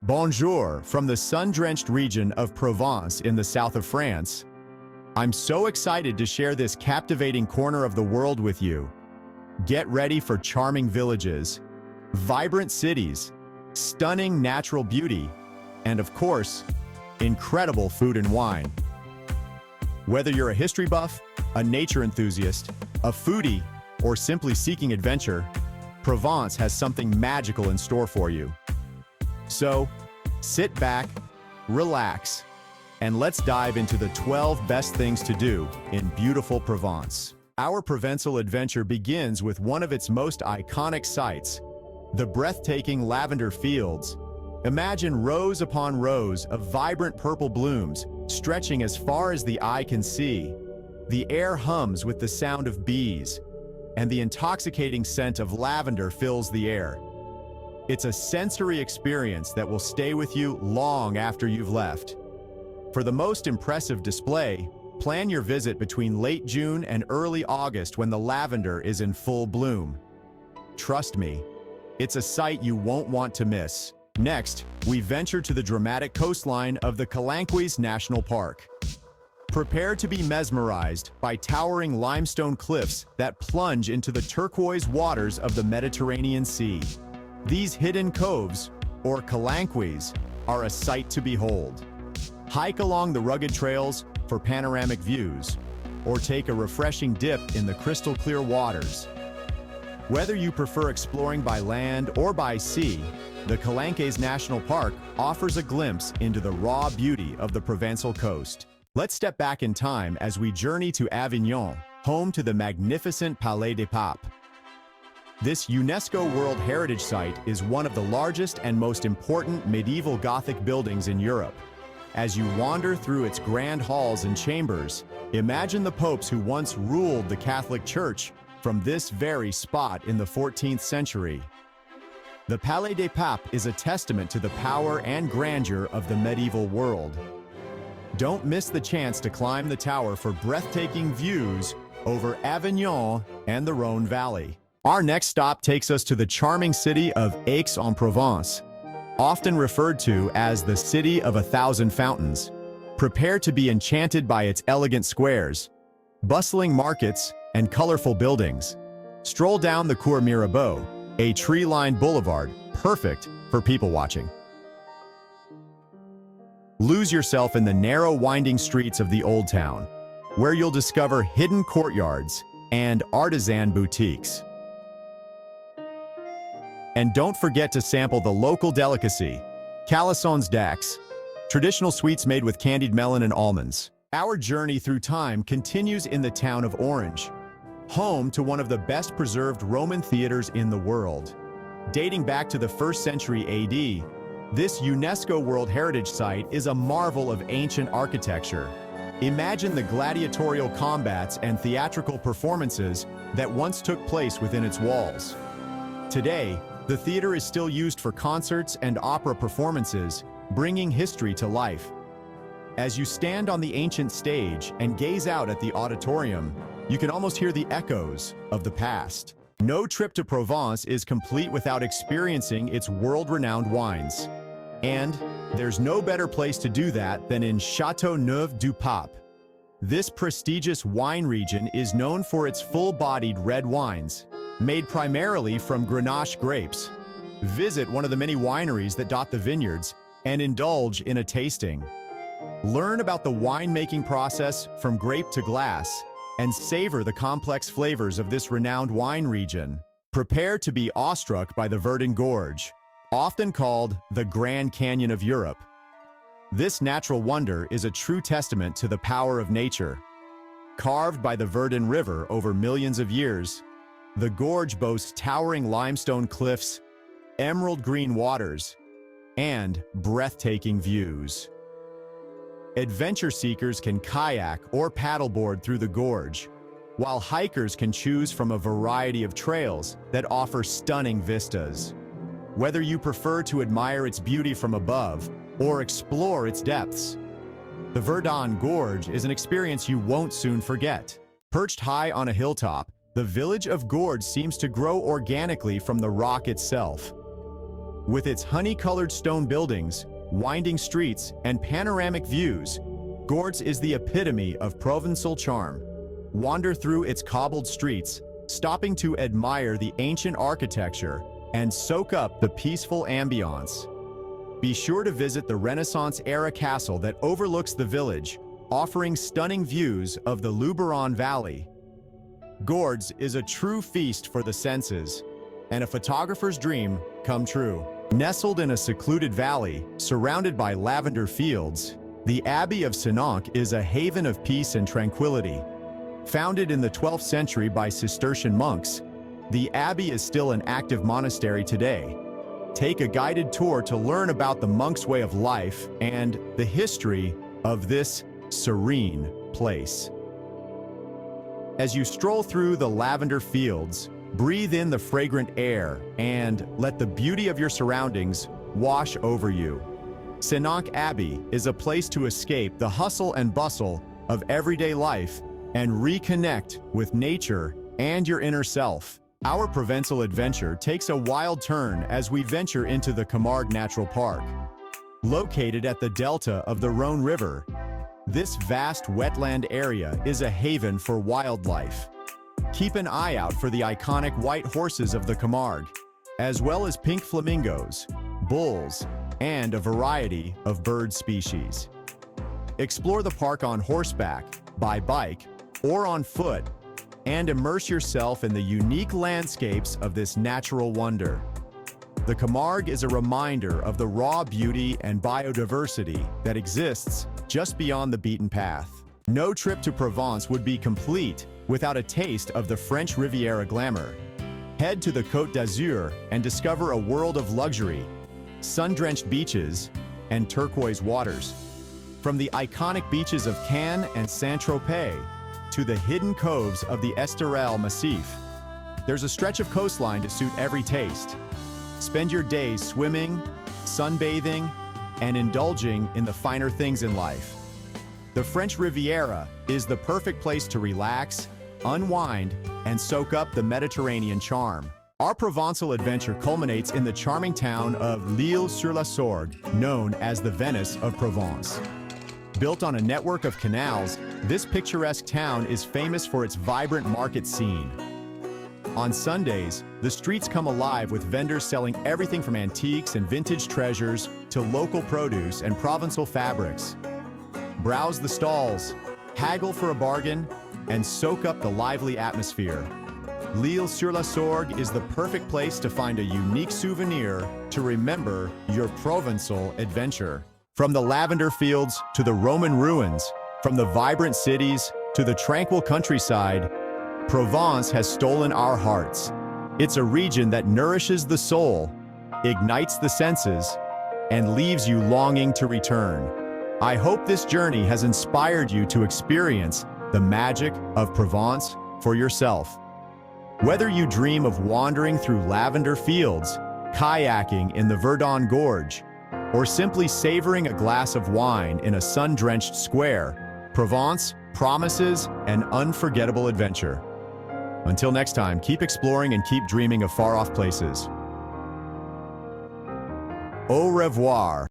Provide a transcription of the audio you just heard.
Bonjour from the sun-drenched region of Provence in the south of France. I'm so excited to share this captivating corner of the world with you. Get ready for charming villages, vibrant cities, stunning natural beauty, and of course, incredible food and wine. Whether you're a history buff, a nature enthusiast, a foodie, or simply seeking adventure, Provence has something magical in store for you. So, sit back, relax, and let's dive into the 12 best things to do in beautiful Provence. Our Provençal adventure begins with one of its most iconic sights, the breathtaking lavender fields. Imagine rows upon rows of vibrant purple blooms stretching as far as the eye can see. The air hums with the sound of bees, and the intoxicating scent of lavender fills the air. It's a sensory experience that will stay with you long after you've left. For the most impressive display, plan your visit between late June and early August when the lavender is in full bloom. Trust me, it's a sight you won't want to miss. Next, we venture to the dramatic coastline of the Calanques National Park. Prepare to be mesmerized by towering limestone cliffs that plunge into the turquoise waters of the Mediterranean Sea. These hidden coves, or calanques, are a sight to behold. Hike along the rugged trails for panoramic views, or take a refreshing dip in the crystal-clear waters. Whether you prefer exploring by land or by sea, the Calanques National Park offers a glimpse into the raw beauty of the Provençal coast. Let's step back in time as we journey to Avignon, home to the magnificent Palais des Papes. This UNESCO World Heritage Site is one of the largest and most important medieval Gothic buildings in Europe. As you wander through its grand halls and chambers, imagine the popes who once ruled the Catholic Church from this very spot in the 14th century. The Palais des Papes is a testament to the power and grandeur of the medieval world. Don't miss the chance to climb the tower for breathtaking views over Avignon and the Rhône Valley. Our next stop takes us to the charming city of Aix-en-Provence, often referred to as the City of a Thousand Fountains. Prepare to be enchanted by its elegant squares, bustling markets, and colorful buildings. Stroll down the Cour Mirabeau, a tree-lined boulevard perfect for people watching. Lose yourself in the narrow, winding streets of the Old Town, where you'll discover hidden courtyards and artisan boutiques. And don't forget to sample the local delicacy, calissons d'Aix, traditional sweets made with candied melon and almonds. Our journey through time continues in the town of Orange, home to one of the best preserved Roman theaters in the world. Dating back to the 1st century AD, this UNESCO World Heritage Site is a marvel of ancient architecture. Imagine the gladiatorial combats and theatrical performances that once took place within its walls. Today, the theater is still used for concerts and opera performances, bringing history to life. As you stand on the ancient stage and gaze out at the auditorium, you can almost hear the echoes of the past. No trip to Provence is complete without experiencing its world-renowned wines. And there's no better place to do that than in Châteauneuf-du-Pape. This prestigious wine region is known for its full-bodied red wines, made primarily from Grenache grapes. Visit one of the many wineries that dot the vineyards and indulge in a tasting. Learn about the winemaking process from grape to glass and savor the complex flavors of this renowned wine region. Prepare to be awestruck by the Verdon Gorge, often called the Grand Canyon of Europe. This natural wonder is a true testament to the power of nature. Carved by the Verdon River over millions of years, the gorge boasts towering limestone cliffs, emerald green waters, and breathtaking views. Adventure seekers can kayak or paddleboard through the gorge, while hikers can choose from a variety of trails that offer stunning vistas. Whether you prefer to admire its beauty from above or explore its depths, the Verdon Gorge is an experience you won't soon forget. Perched high on a hilltop, the village of Gordes seems to grow organically from the rock itself. With its honey-colored stone buildings, winding streets, and panoramic views, Gordes is the epitome of Provençal charm. Wander through its cobbled streets, stopping to admire the ancient architecture and soak up the peaceful ambiance. Be sure to visit the Renaissance-era castle that overlooks the village, offering stunning views of the Luberon Valley. Gordes is a true feast for the senses, and a photographer's dream come true. Nestled in a secluded valley, surrounded by lavender fields, the Abbey of Senonc is a haven of peace and tranquility. Founded in the 12th century by Cistercian monks, the abbey is still an active monastery today. Take a guided tour to learn about the monks' way of life and the history of this serene place. As you stroll through the lavender fields, breathe in the fragrant air and let the beauty of your surroundings wash over you. Senonc Abbey is a place to escape the hustle and bustle of everyday life and reconnect with nature and your inner self. Our Provençal adventure takes a wild turn as we venture into the Camargue Natural Park. Located at the delta of the Rhône River, this vast wetland area is a haven for wildlife. Keep an eye out for the iconic white horses of the Camargue, as well as pink flamingos, bulls, and a variety of bird species. Explore the park on horseback, by bike, or on foot, and immerse yourself in the unique landscapes of this natural wonder. The Camargue is a reminder of the raw beauty and biodiversity that exists just beyond the beaten path. No trip to Provence would be complete without a taste of the French Riviera glamour. Head to the Côte d'Azur and discover a world of luxury, sun-drenched beaches, and turquoise waters. From the iconic beaches of Cannes and Saint-Tropez to the hidden coves of the Estoril Massif, there's a stretch of coastline to suit every taste. Spend your days swimming, sunbathing, and indulging in the finer things in life. The French Riviera is the perfect place to relax, unwind, and soak up the Mediterranean charm. Our Provençal adventure culminates in the charming town of L'Isle-sur-la-Sorgue, known as the Venice of Provence. Built on a network of canals, this picturesque town is famous for its vibrant market scene. On Sundays, the streets come alive with vendors selling everything from antiques and vintage treasures to local produce and Provençal fabrics. Browse the stalls, haggle for a bargain, and soak up the lively atmosphere. L'Isle-sur-la-Sorgue is the perfect place to find a unique souvenir to remember your Provençal adventure. From the lavender fields to the Roman ruins, from the vibrant cities to the tranquil countryside, Provence has stolen our hearts. It's a region that nourishes the soul, ignites the senses, and leaves you longing to return. I hope this journey has inspired you to experience the magic of Provence for yourself. Whether you dream of wandering through lavender fields, kayaking in the Verdon Gorge, or simply savoring a glass of wine in a sun-drenched square, Provence promises an unforgettable adventure. Until next time, keep exploring and keep dreaming of far-off places. Au revoir.